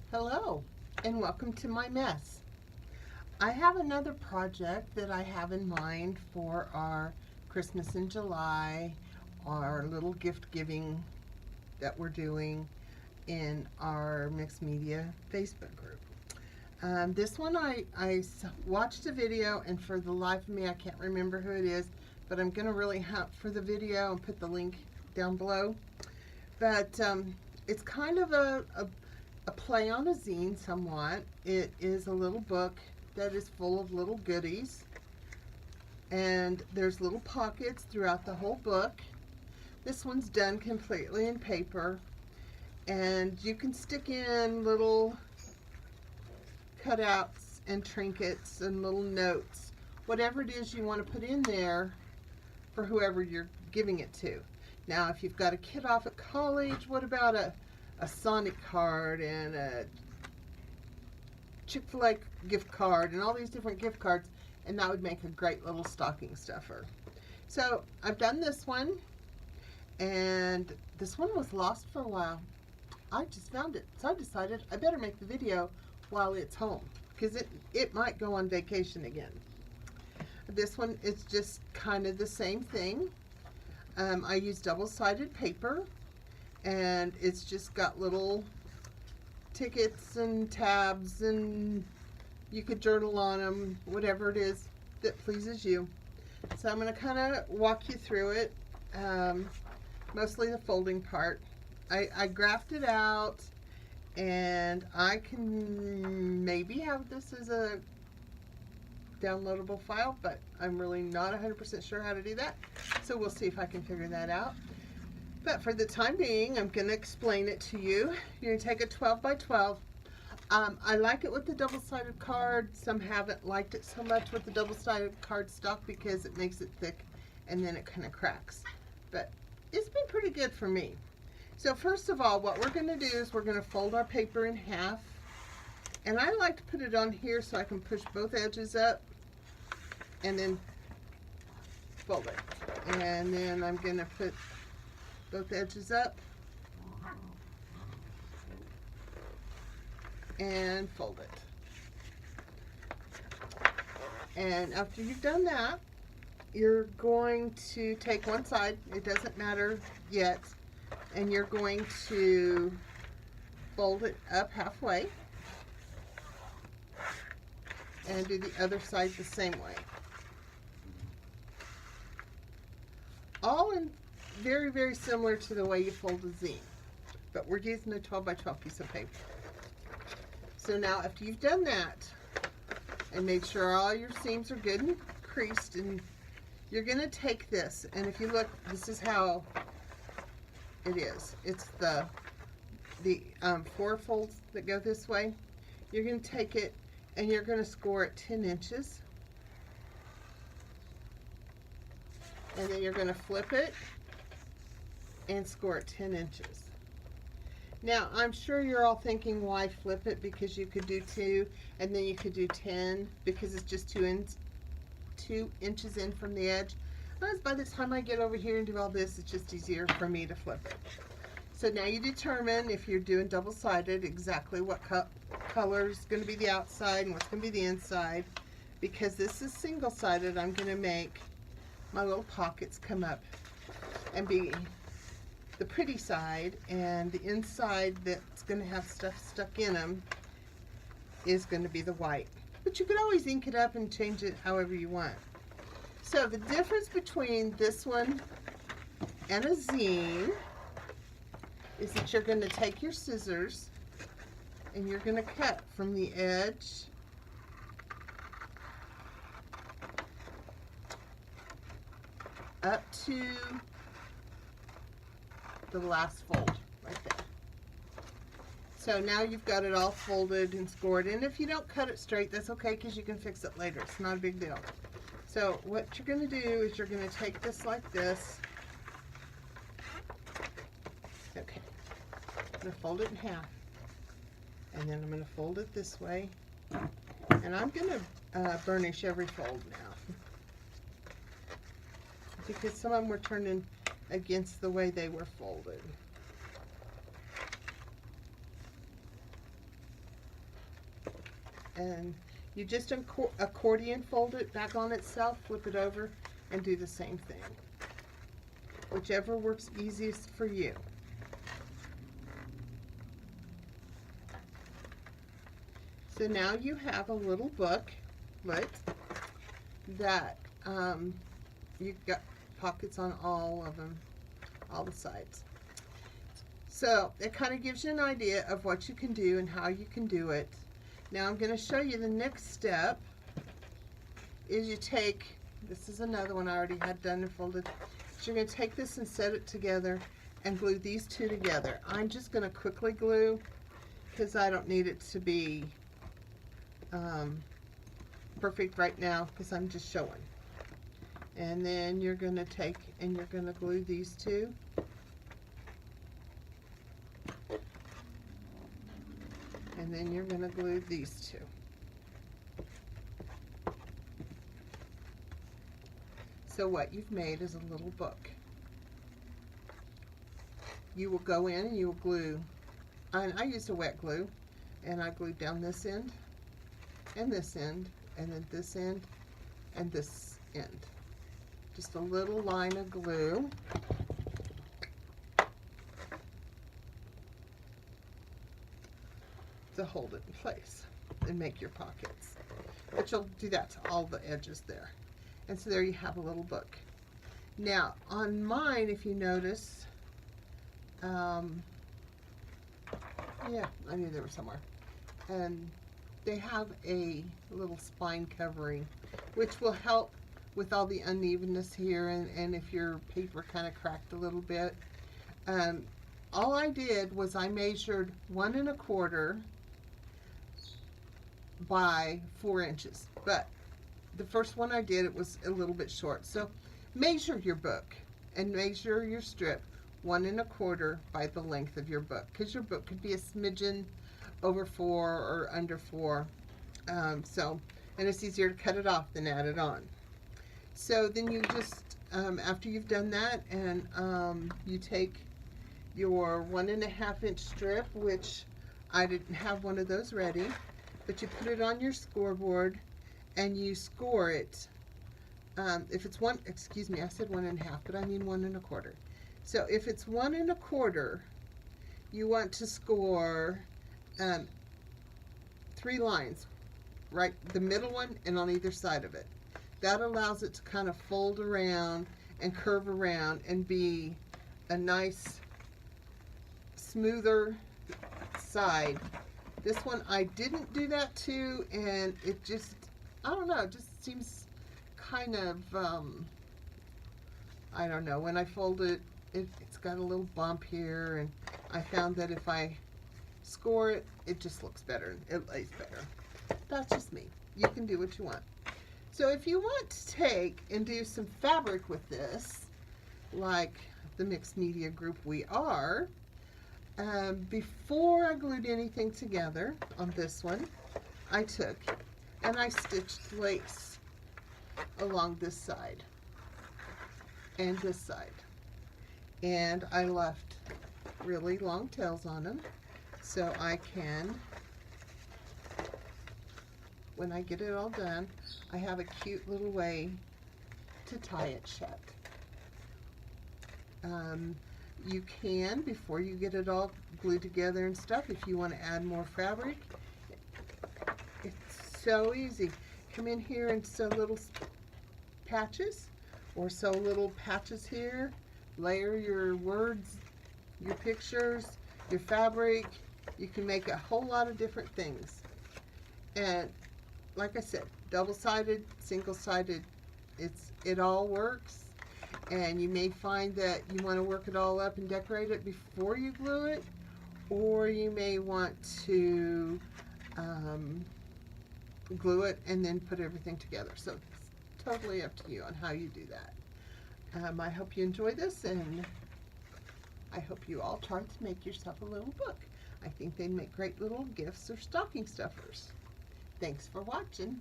Hello, and welcome to my mess. I have another project that I have in mind for our Christmas in July, our little gift giving that we're doing in our mixed media Facebook group. This one watched a video, and for the life of me, I can't remember who it is, but I'm going to really hunt for the video and put the link down below. But it's kind of a play on a zine somewhat. It is a little book that is full of little goodies, and there's little pockets throughout the whole book. This one's done completely in paper, and you can stick in little cutouts and trinkets and little notes, whatever it is you want to put in there for whoever you're giving it to. Now, if you've got a kid off at college, what about a Sonic card and a Chick-fil-A gift card and all these different gift cards, and that would make a great little stocking stuffer. So I've done this one, and this one was lost for a while. I just found it, so I decided I better make the video while it's home, because it might go on vacation again. This one is just kind of the same thing. I use double-sided paper, and it's just got little tickets and tabs, and you could journal on them, whatever it is that pleases you. So I'm going to kind of walk you through it, mostly the folding part. I graphed it out, and I can maybe have this as a downloadable file, but I'm really not 100% sure how to do that, so we'll see if I can figure that out. But for the time being, I'm going to explain it to you. You're going to take a 12 by 12. I like it with the double-sided card. Some haven't liked it so much with the double-sided card stock because it makes it thick and then it kind of cracks. But it's been pretty good for me. So first of all, what we're going to do is we're going to fold our paper in half. And I like to put it on here so I can push both edges up and then fold it. And then I'm going to put both edges up and fold it. And after you've done that, you're going to take one side, it doesn't matter yet, and you're going to fold it up halfway and do the other side the same way. All in very, very similar to the way you fold a zine, but we're using a 12 by 12 piece of paper. So now after you've done that and made sure all your seams are good and creased, and you're going to take this, and if you look, this is how it is. It's the four folds that go this way. You're going to take it and you're going to score it 10 inches, and then you're going to flip it and score it 10 inches. Now, I'm sure you're all thinking, why flip it? Because you could do 2, and then you could do 10, because it's just 2 inches in from the edge. But by the time I get over here and do all this, it's just easier for me to flip it. So now you determine, if you're doing double-sided, exactly what color is going to be the outside and what's going to be the inside. Because this is single-sided, I'm going to make my little pockets come up and be the pretty side, and the inside that's going to have stuff stuck in them is going to be the white. But you could always ink it up and change it however you want. So the difference between this one and a zine is that you're going to take your scissors and you're going to cut from the edge up to the last fold right there. So now you've got it all folded and scored, and if you don't cut it straight, that's okay, because you can fix it later. It's not a big deal. So what you're going to do is you're going to take this like this. Okay, I'm going to fold it in half, and then I'm going to fold it this way, and I'm going to burnish every fold now, because some of them were turning against the way they were folded. And you just accordion fold it back on itself, flip it over, and do the same thing. Whichever works easiest for you. So now you have a little booklet that you've got pockets on all of them, all the sides. So it kind of gives you an idea of what you can do and how you can do it. Now I'm going to show you the next step is you take, this is another one I already had done and folded. So you're going to take this and set it together and glue these two together. I'm just going to quickly glue because I don't need it to be perfect right now because I'm just showing. And then you're going to take and you're going to glue these two. And then you're going to glue these two. So what you've made is a little book. You will go in and you will glue, and I used a wet glue, and I glued down this end, and this end, and then this end, and this end. Just a little line of glue. To hold it in place and make your pockets. But you'll do that to all the edges there. And so there you have a little book. Now on mine, if you notice, yeah, I knew they were somewhere. And they have a little spine covering, which will help with all the unevenness here and if your paper kind of cracked a little bit. All I did was I measured 1 1/4 by 4 inches, but the first one I did, it was a little bit short. So measure your book and measure your strip 1 1/4 by the length of your book, because your book could be a smidgen over 4 or under 4. And it's easier to cut it off than add it on. So then you just, after you've done that, and you take your 1 1/2 inch strip, which I didn't have one of those ready, but you put it on your scoreboard and you score it. If it's excuse me, I said 1 1/2, but I mean 1 1/4. So if it's 1 1/4, you want to score 3 lines, right, the middle one and on either side of it. That allows it to kind of fold around and curve around and be a nice, smoother side. This one I didn't do that to, and it just, I don't know, it just seems kind of, I don't know, when I fold it, it's got a little bump here, and I found that if I score it, it just looks better, it lays better. That's just me. You can do what you want. So if you want to take and do some fabric with this, like the mixed media group we are, before I glued anything together on this one, I took and I stitched lace along this side and this side. And I left really long tails on them so I can, when I get it all done, I have a cute little way to tie it shut. You can, before you get it all glued together and stuff, if you want to add more fabric, it's so easy. Come in here and sew little patches, or sew little patches here, layer your words, your pictures, your fabric. You can make a whole lot of different things. And like I said, double-sided, single-sided, it all works. And you may find that you want to work it all up and decorate it before you glue it, or you may want to glue it and then put everything together. So it's totally up to you on how you do that. I hope you enjoy this, and I hope you all try to make yourself a little book. I think they'd make great little gifts or stocking stuffers. Thanks for watching.